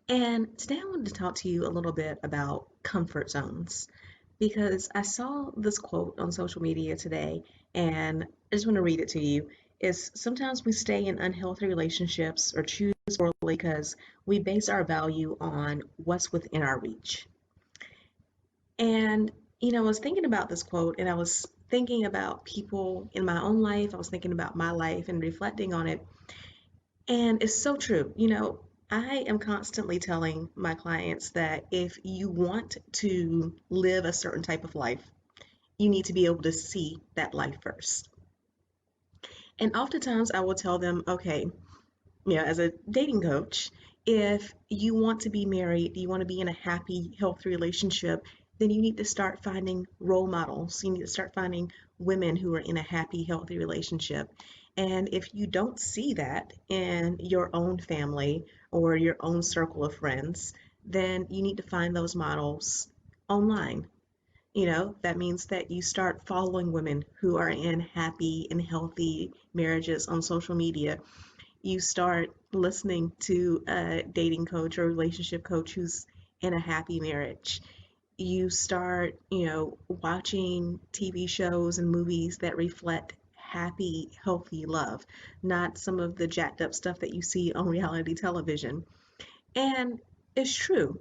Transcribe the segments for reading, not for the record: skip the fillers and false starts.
And today I wanted to talk to you a little bit about comfort zones because I saw this quote on social media today and I just want to read it to you. Is sometimes we stay in unhealthy relationships or choose poorly because we base our value on what's within our reach. And, I was thinking about this quote and I was thinking about people in my own life. I was thinking about my life and reflecting on it. And it's so true. I am constantly telling my clients that if you want to live a certain type of life, you need to be able to see that life first. And oftentimes I will tell them, okay, as a dating coach, if you want to be married, you want to be in a happy, healthy relationship, then you need to start finding role models. You need to start finding women who are in a happy, healthy relationship. And if you don't see that in your own family or your own circle of friends, then you need to find those models online. That means that you start following women who are in happy and healthy marriages on social media. You start listening to a dating coach or relationship coach who's in a happy marriage. You start, watching TV shows and movies that reflect happy, healthy love, not some of the jacked up stuff that you see on reality television. And it's true.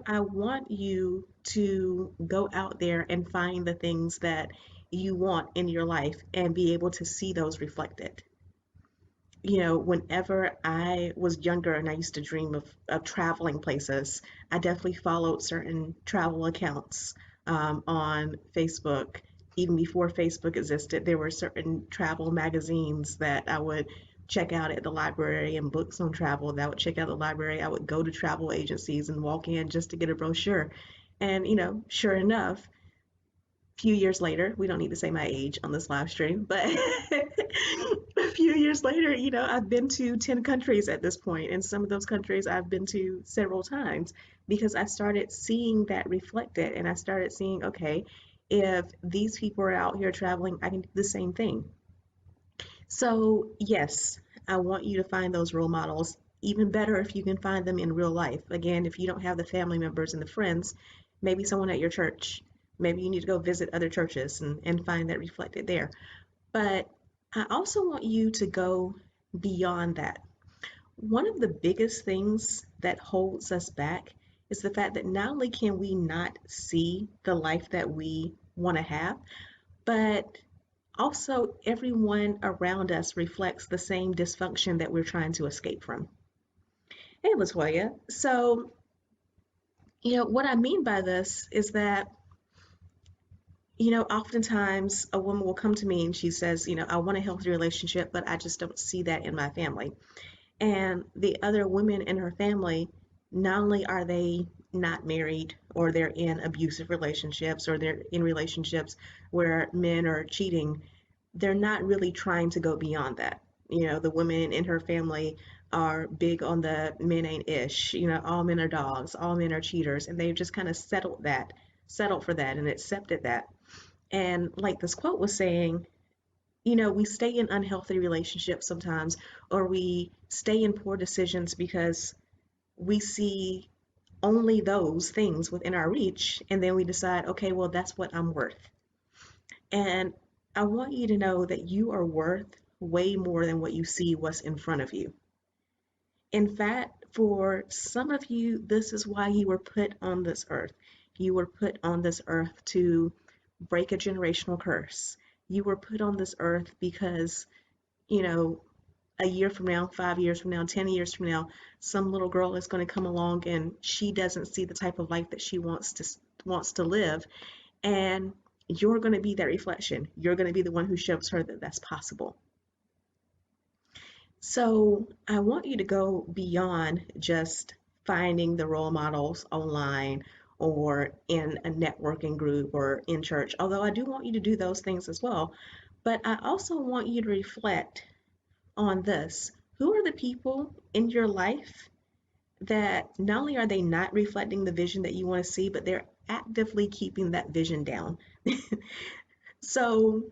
I want you to go out there and find the things that you want in your life and be able to see those reflected. Whenever I was younger and I used to dream of traveling places, I definitely followed certain travel accounts on Facebook. Even before Facebook existed, there were certain travel magazines that I would check out at the library and books on travel that I would check out at the library. I would go to travel agencies and walk in just to get a brochure. And, sure enough, few years later, we don't need to say my age on this live stream, but a few years later, I've been to 10 countries at this point, and some of those countries I've been to several times because I started seeing that reflected and I started seeing, okay, if these people are out here traveling, I can do the same thing. So, yes, I want you to find those role models. Even better if you can find them in real life. Again, if you don't have the family members and the friends, maybe someone at your church. Maybe you need to go visit other churches and find that reflected there. But I also want you to go beyond that. One of the biggest things that holds us back is the fact that not only can we not see the life that we want to have, but also everyone around us reflects the same dysfunction that we're trying to escape from. Hey, Latoya. So, what I mean by this is that, oftentimes a woman will come to me and she says, I want a healthy relationship, but I just don't see that in my family. And the other women in her family, not only are they not married or they're in abusive relationships or they're in relationships where men are cheating, they're not really trying to go beyond that. The women in her family are big on the men ain't ish, all men are dogs, all men are cheaters, and they've just kind of settled for that and accepted that. And like this quote was saying, we stay in unhealthy relationships sometimes, or we stay in poor decisions because we see only those things within our reach, and then we decide, okay, well, that's what I'm worth. And I want you to know that you are worth way more than what you see what's in front of you. In fact, for some of you, this is why you were put on this earth. You were put on this earth to break a generational curse. You were put on this earth because, you know, a year from now, 5 years from now, 10 years from now, some little girl is going to come along and she doesn't see the type of life that she wants to live, and you're going to be that reflection. You're going to be the one who shows her that that's possible. So I want you to go beyond just finding the role models online or in a networking group or in church, although I do want you to do those things as well. But I also want you to reflect on this. Who are the people in your life that not only are they not reflecting the vision that you want to see, but they're actively keeping that vision down? So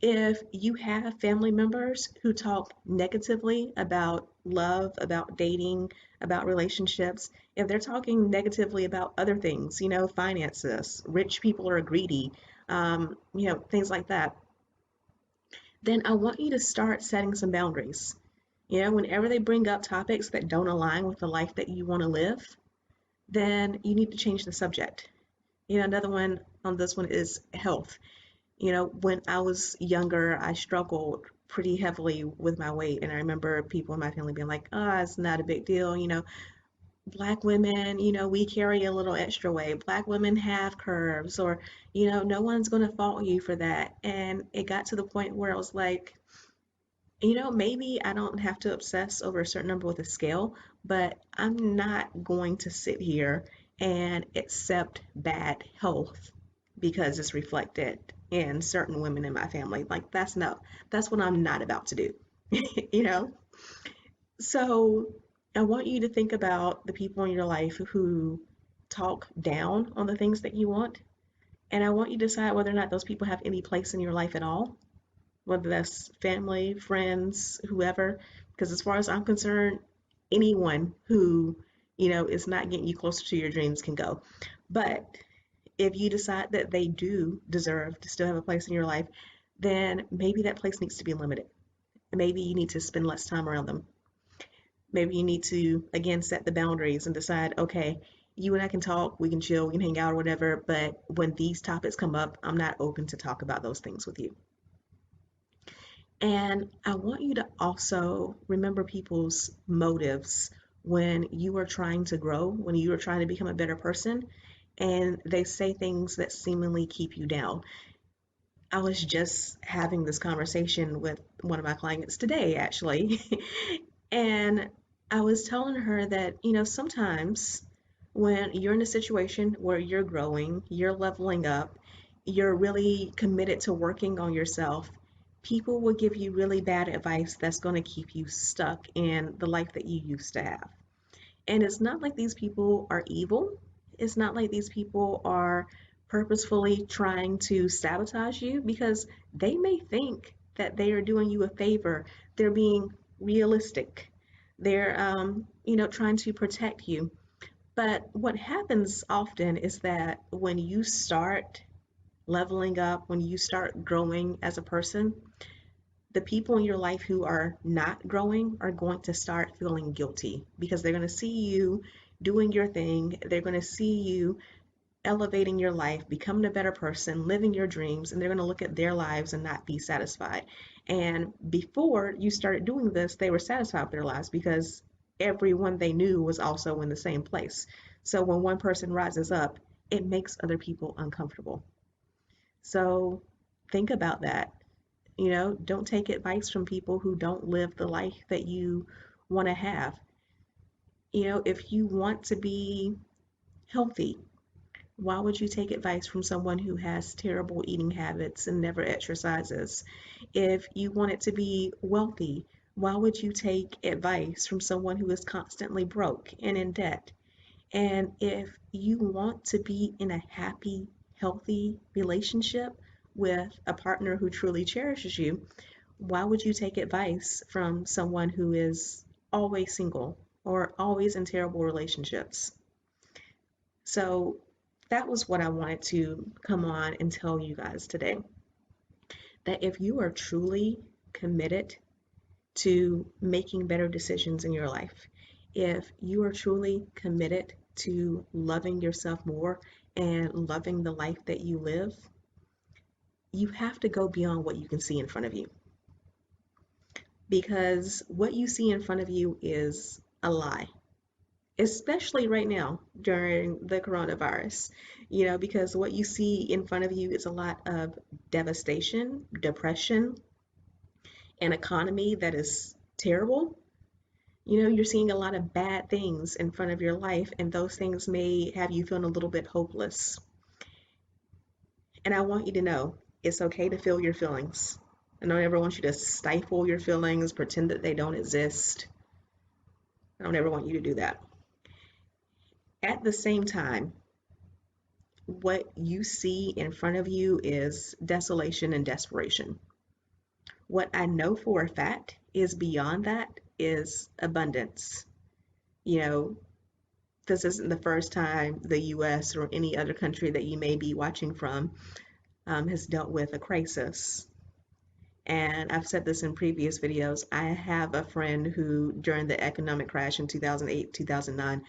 If you have family members who talk negatively about love, about dating, about relationships, if they're talking negatively about other things, finances, rich people are greedy, things like that, then I want you to start setting some boundaries. Whenever they bring up topics that don't align with the life that you want to live, then you need to change the subject. Another one on this one is health. When I was younger, I struggled pretty heavily with my weight. And I remember people in my family being like, oh, it's not a big deal. Black women, we carry a little extra weight. Black women have curves, or, no one's going to fault you for that. And it got to the point where I was like, maybe I don't have to obsess over a certain number with a scale, but I'm not going to sit here and accept bad health because it's reflected in certain women in my family. Like that's what I'm not about to do, you know? So I want you to think about the people in your life who talk down on the things that you want. And I want you to decide whether or not those people have any place in your life at all, whether that's family, friends, whoever. Because as far as I'm concerned, anyone who, is not getting you closer to your dreams can go. But if you decide that they do deserve to still have a place in your life, then maybe that place needs to be limited. Maybe you need to spend less time around them. Maybe you need to, again, set the boundaries and decide, okay, you and I can talk, we can chill, we can hang out or whatever, but when these topics come up, I'm not open to talk about those things with you. And I want you to also remember people's motives when you are trying to grow, when you are trying to become a better person, and they say things that seemingly keep you down. I was just having this conversation with one of my clients today, actually. And I was telling her that, sometimes when you're in a situation where you're growing, you're leveling up, you're really committed to working on yourself, people will give you really bad advice that's going to keep you stuck in the life that you used to have. And it's not like these people are evil. It's not like these people are purposefully trying to sabotage you, because they may think that they are doing you a favor. They're being realistic. They're, trying to protect you. But what happens often is that when you start leveling up, when you start growing as a person, the people in your life who are not growing are going to start feeling guilty because they're going to see you doing your thing. They're going to see you elevating your life, becoming a better person, living your dreams, and they're going to look at their lives and not be satisfied. And before you started doing this, they were satisfied with their lives because everyone they knew was also in the same place. So when one person rises up, it makes other people uncomfortable. So think about that. Don't take advice from people who don't live the life that you want to have. If you want to be healthy, why would you take advice from someone who has terrible eating habits and never exercises? If you want it to be wealthy, why would you take advice from someone who is constantly broke and in debt? And if you want to be in a happy, healthy relationship with a partner who truly cherishes you, why would you take advice from someone who is always single or always in terrible relationships? So that was what I wanted to come on and tell you guys today. That if you are truly committed to making better decisions in your life, if you are truly committed to loving yourself more and loving the life that you live, you have to go beyond what you can see in front of you. Because what you see in front of you is a lie, especially right now during the coronavirus, because what you see in front of you is a lot of devastation, depression, an economy that is terrible. You're seeing a lot of bad things in front of your life, and those things may have you feeling a little bit hopeless. And I want you to know it's okay to feel your feelings. I don't ever want you to stifle your feelings, pretend that they don't exist. I don't ever want you to do that. At the same time, what you see in front of you is desolation and desperation. What I know for a fact is beyond that is abundance. You know, this isn't the first time the US or any other country that you may be watching from has dealt with a crisis. And I've said this in previous videos. I have a friend who, during the economic crash in 2008, 2009,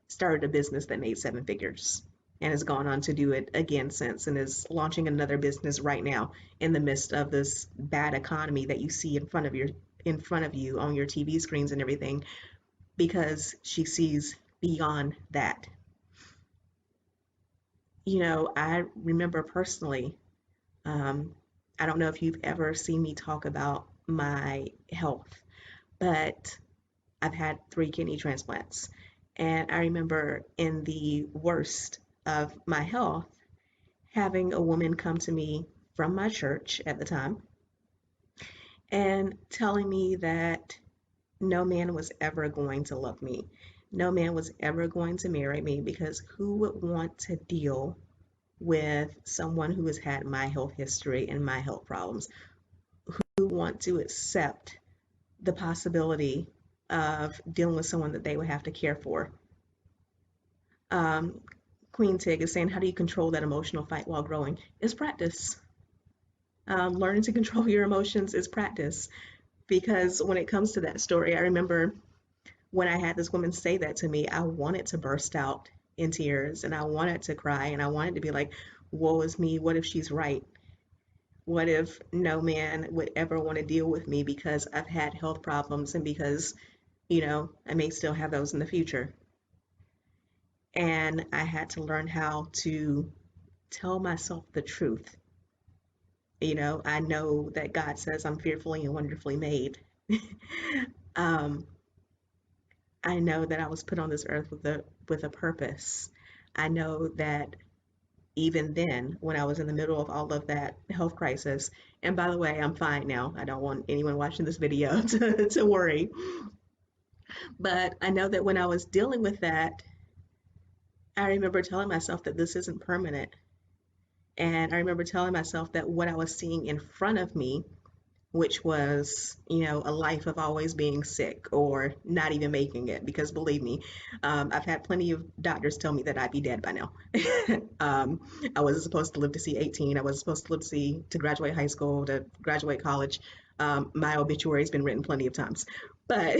started a business that made seven figures and has gone on to do it again since and is launching another business right now in the midst of this bad economy that you see in front of you on your TV screens and everything, because she sees beyond that. I remember personally, um, I don't know if you've ever seen me talk about my health, but I've had three kidney transplants. And I remember in the worst of my health, having a woman come to me from my church at the time and telling me that no man was ever going to love me. No man was ever going to marry me because who would want to deal with someone who has had my health history and my health problems? Who want to accept the possibility of dealing with someone that they would have to care for? Um, Queen Tig is saying, how do you control that emotional fight while growing? It's practice. Learning to control your emotions is practice. Because when it comes to that story, I remember when I had this woman say that to me, I wanted to burst out in tears and I wanted to cry and I wanted to be like, woe is me. What if she's right? What if no man would ever want to deal with me because I've had health problems and because, I may still have those in the future? And I had to learn how to tell myself the truth. I know that God says I'm fearfully and wonderfully made. um, I know that I was put on this earth with a purpose. I know that even then, when I was in the middle of all of that health crisis, and by the way, I'm fine now. I don't want anyone watching this video to worry. But I know that when I was dealing with that, I remember telling myself that this isn't permanent. And I remember telling myself that what I was seeing in front of me, which was, a life of always being sick or not even making it. Because believe me, I've had plenty of doctors tell me that I'd be dead by now. um, I wasn't supposed to live to see 18. I wasn't supposed to live to graduate high school, to graduate college. My obituary's been written plenty of times. But,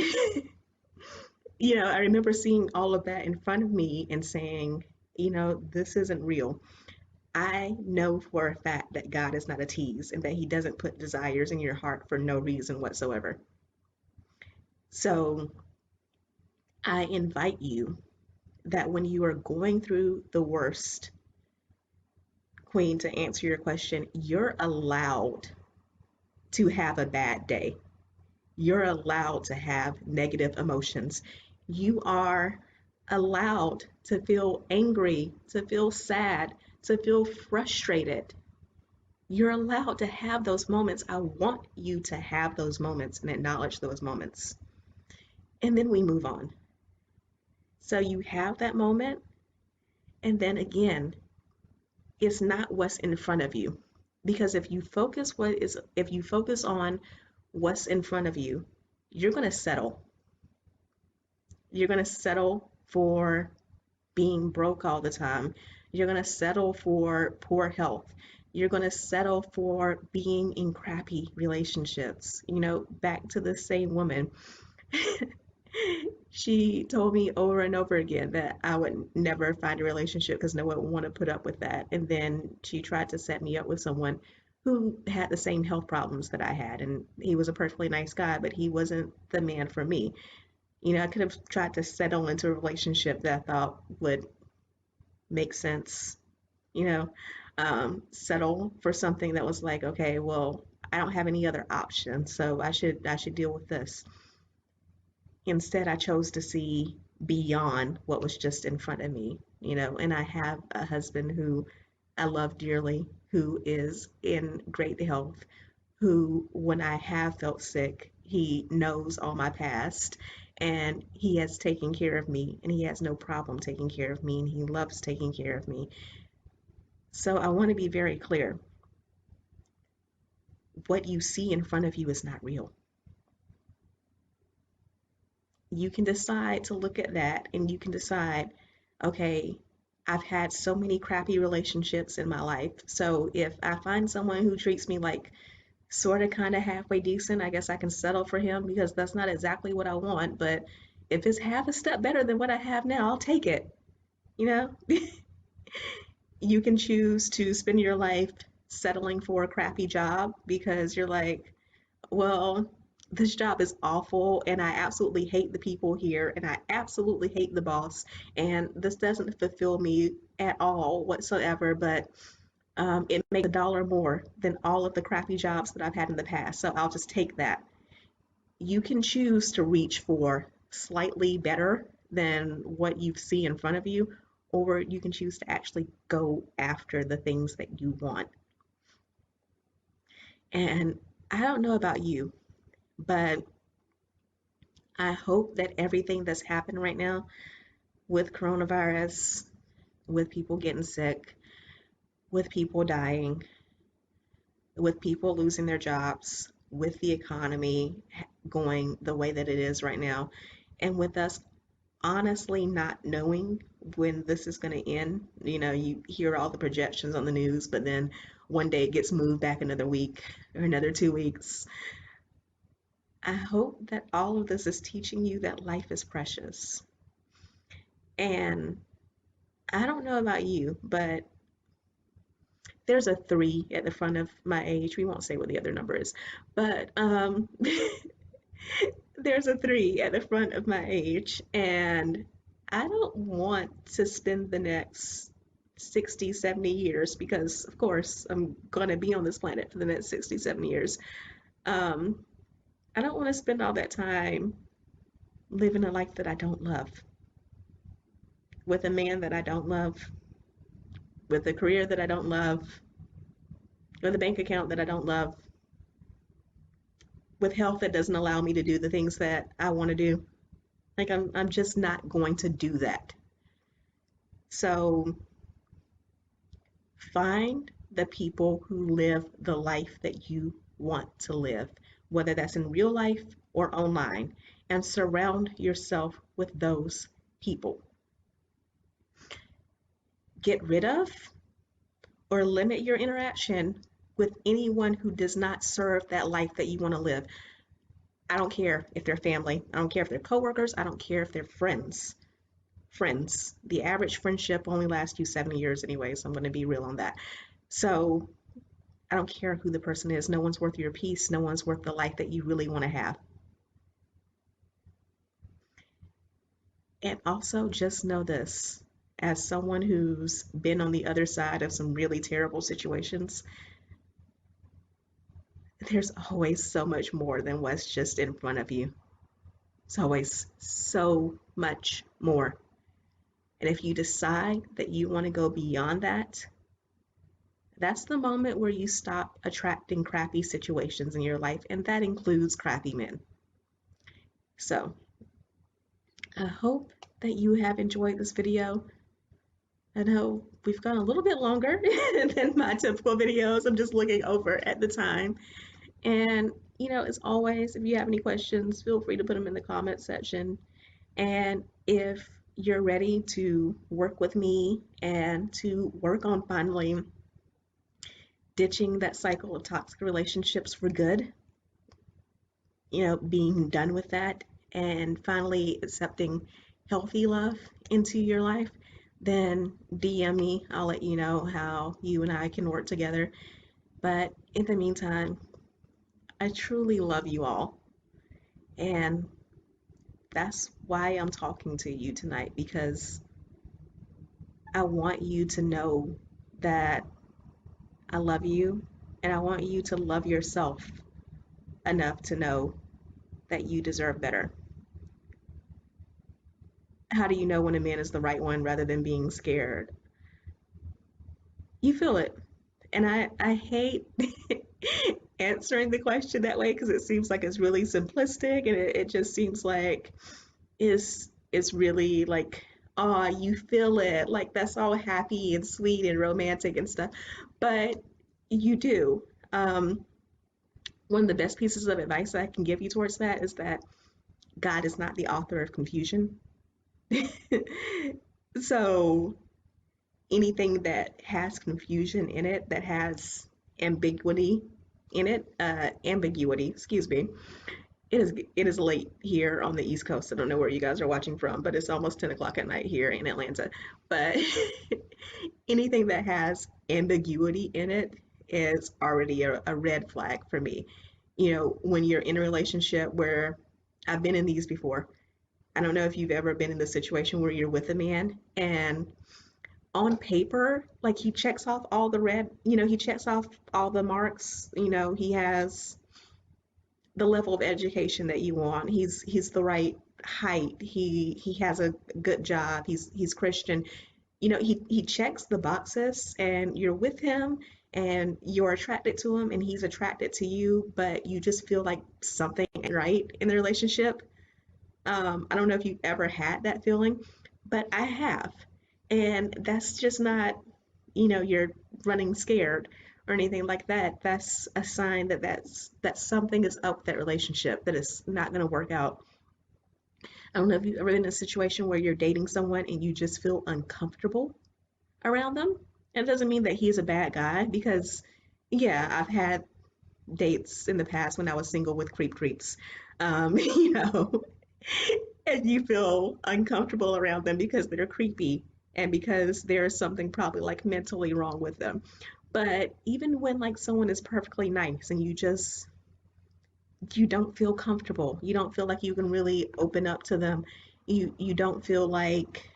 I remember seeing all of that in front of me and saying, this isn't real. I know for a fact that God is not a tease and that He doesn't put desires in your heart for no reason whatsoever. So I invite you that when you are going through the worst, Queen, to answer your question, you're allowed to have a bad day. You're allowed to have negative emotions. You are allowed to feel angry, to feel sad, to feel frustrated. You're allowed to have those moments. I want you to have those moments and acknowledge those moments. And then we move on. So you have that moment, and then again, it's not what's in front of you. Because if you focus on what's in front of you, you're going to settle. You're going to settle for being broke all the time. You're going to settle for poor health. You're going to settle for being in crappy relationships. Back to the same woman. She told me over and over again that I would never find a relationship because no one would want to put up with that. And then she tried to set me up with someone who had the same health problems that I had. And he was a perfectly nice guy, but he wasn't the man for me. I could have tried to settle into a relationship that I thought would make sense, you know, settle for something that was like, okay, well, I don't have any other option, so I should deal with this. Instead, I chose to see beyond what was just in front of me, and I have a husband who I love dearly, who is in great health, who, when I have felt sick, he knows all my past and he has taken care of me and he has no problem taking care of me and he loves taking care of me. So I want to be very clear. what you see in front of you is not real. You can decide to look at that and you can decide, okay, I've had so many crappy relationships in my life. So if I find someone who treats me like sort of kind of halfway decent, I guess I can settle for him because that's not exactly what I want. But if it's half a step better than what I have now, I'll take it. You know, you can choose to spend your life settling for a crappy job because you're like, well, this job is awful and I absolutely hate the people here and I absolutely hate the boss and this doesn't fulfill me at all whatsoever, but it makes $1 more than all of the crappy jobs that I've had in the past. So I'll just take that. You can choose to reach for slightly better than what you see in front of you, or you can choose to actually go after the things that you want. And I don't know about you, but I hope that everything that's happened right now with coronavirus, with people getting sick, with people dying, with people losing their jobs, with the economy going the way that it is right now, and with us honestly not knowing when this is going to end. You know, you hear all the projections on the news, but then one day it gets moved back another week or another 2 weeks. I hope that all of this is teaching you that life is precious. And I don't know about you, but there's a 3 at the front of my age. We won't say what the other number is, but there's a 3 at the front of my age, and I don't want to spend the next 60, 70 years because, of course, I'm going to be on this planet for the next 60, 70 years. Um, I don't want to spend all that time living a life that I don't love, with a man that I don't love, with a career that I don't love, with a bank account that I don't love, with health that doesn't allow me to do the things that I want to do. Like I'm just not going to do that. So find the people who live the life that you want to live, whether that's in real life or online, and surround yourself with those people. Get rid of or limit your interaction with anyone who does not serve that life that you want to live. I don't care if they're family, I don't care if they're coworkers, I don't care if they're friends. Friends. The average friendship only lasts you 70 years anyway, so I'm going to be real on that. So I don't care who the person is. No one's worth your peace. No one's worth the life that you really want to have. And also just know this, as someone who's been on the other side of some really terrible situations, there's always so much more than what's just in front of you. It's always so much more. And if you decide that you want to go beyond that, that's the moment where you stop attracting crappy situations in your life, and that includes crappy men. So I hope that you have enjoyed this video. I know we've gone a little bit longer than my typical videos. I'm just looking over at the time. And, as always, if you have any questions, feel free to put them in the comment section. And if you're ready to work with me and to work on finally ditching that cycle of toxic relationships for good, being done with that and finally accepting healthy love into your life, then DM me. I'll let you know how you and I can work together. But in the meantime, I truly love you all. And that's why I'm talking to you tonight, because I want you to know that I love you and I want you to love yourself enough to know that you deserve better. How do you know when a man is the right one rather than being scared? You feel it. And I hate answering the question that way because it seems like it's really simplistic and it just seems like it's really like, oh, you feel it. Like that's all happy and sweet and romantic and stuff. But you do. Um, One of the best pieces of advice that I can give you towards that is that God is not the author of confusion. So anything that has confusion in it, that has ambiguity in it, ambiguity, excuse me. It is late here on the East Coast. I don't know where you guys are watching from, but it's almost 10 o'clock at night here in Atlanta. But anything that has ambiguity in it is already a red flag for me. When you're in a relationship where I've been in these before, I don't know if you've ever been in the situation where you're with a man and on paper, like he checks off all the red, he checks off all the marks. He has the level of education that you want. He's the right height. He has a good job. He's Christian. He checks the boxes, and you're with him, and you're attracted to him, and he's attracted to you, but you just feel like something ain't right in the relationship. I don't know if you've ever had that feeling, but I have. And that's just not, you're running scared or anything like that. That's a sign that something is up with that relationship, that it's not going to work out. I don't know if you've ever been in a situation where you're dating someone and you just feel uncomfortable around them. And it doesn't mean that he's a bad guy because, yeah, I've had dates in the past when I was single with creeps, um, you know, and you feel uncomfortable around them because they're creepy and because there's something probably like mentally wrong with them. But even when like someone is perfectly nice and you don't feel comfortable, you don't feel like you can really open up to them, you don't feel like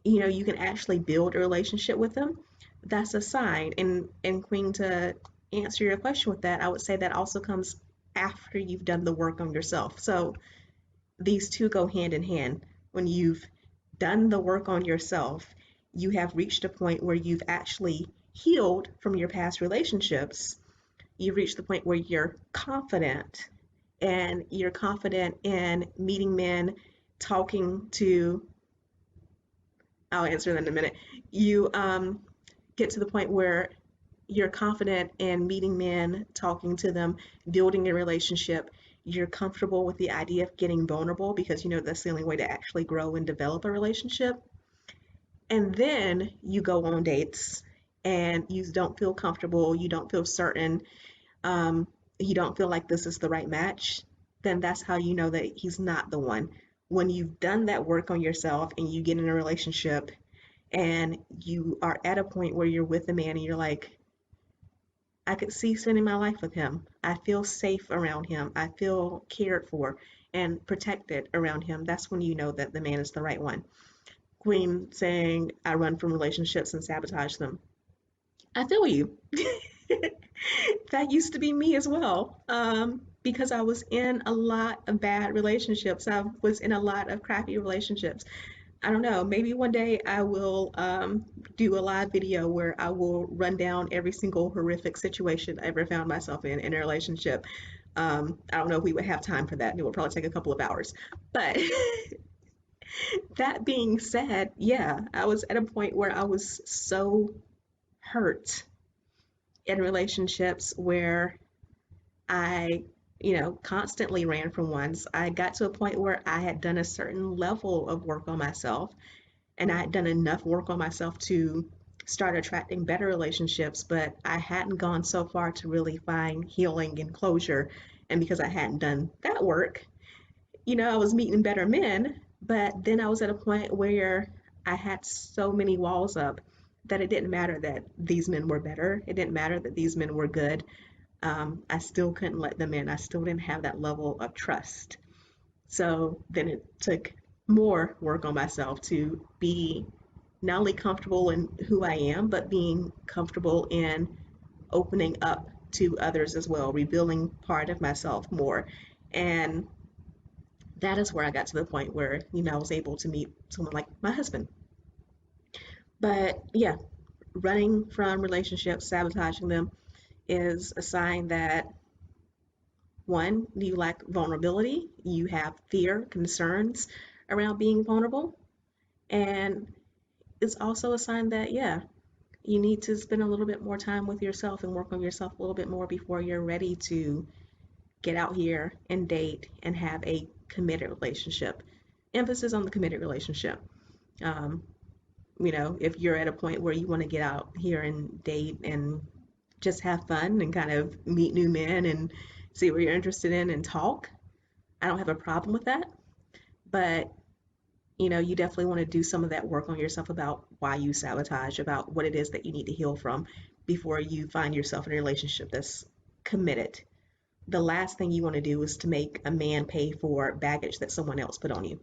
you can actually build a relationship with them, that's a sign. And Queen, to answer your question with that, I would say that also comes after you've done the work on yourself. So these two go hand in hand. When you've done the work on yourself, you have reached a point where you've actually healed from your past relationships. You've reached the point where you're confident, and you're confident in meeting men, talking to, I'll answer that in a minute. You get to the point where you're confident in meeting men, talking to them, building a relationship. You're comfortable with the idea of getting vulnerable because you know that's the only way to actually grow and develop a relationship. And then you go on dates and you don't feel comfortable, you don't feel certain, um, you don't feel like this is the right match. Then that's how you know that he's not the one. When you've done that work on yourself and you get in a relationship and you are at a point where you're with a man and you're like, I could see spending my life with him. I feel safe around him. I feel cared for and protected around him. That's when you know that the man is the right one. Queen saying, I run from relationships and sabotage them. I feel you. That used to be me as well. Because I was in a lot of bad relationships. I was in a lot of crappy relationships. I don't know, maybe one day I will do a live video where I will run down every single horrific situation I ever found myself in a relationship. I don't know if we would have time for that. It would probably take a couple of hours. But that being said, yeah, I was at a point where I was so hurt in relationships where I, constantly ran from ones. I got to a point where I had done a certain level of work on myself and I had done enough work on myself to start attracting better relationships, but I hadn't gone so far to really find healing and closure. And because I hadn't done that work, I was meeting better men, but then I was at a point where I had so many walls up that it didn't matter that these men were better. It didn't matter that these men were good. I still couldn't let them in. I still didn't have that level of trust. So then it took more work on myself to be not only comfortable in who I am, but being comfortable in opening up to others as well, revealing part of myself more. And that is where I got to the point where, I was able to meet someone like my husband. But yeah, running from relationships, sabotaging them is a sign that one, you lack vulnerability, you have fear, concerns around being vulnerable, and it's also a sign that, yeah, You need to spend a little bit more time with yourself and work on yourself a little bit more before you're ready to get out here and date and have a committed relationship. Emphasis on the committed relationship. Um, if you're at a point where you want to get out here and date and just have fun and kind of meet new men and see what you're interested in and talk, I don't have a problem with that. But you definitely want to do some of that work on yourself about why you sabotage, about what it is that you need to heal from before you find yourself in a relationship that's committed. The last thing you want to do is to make a man pay for baggage that someone else put on you.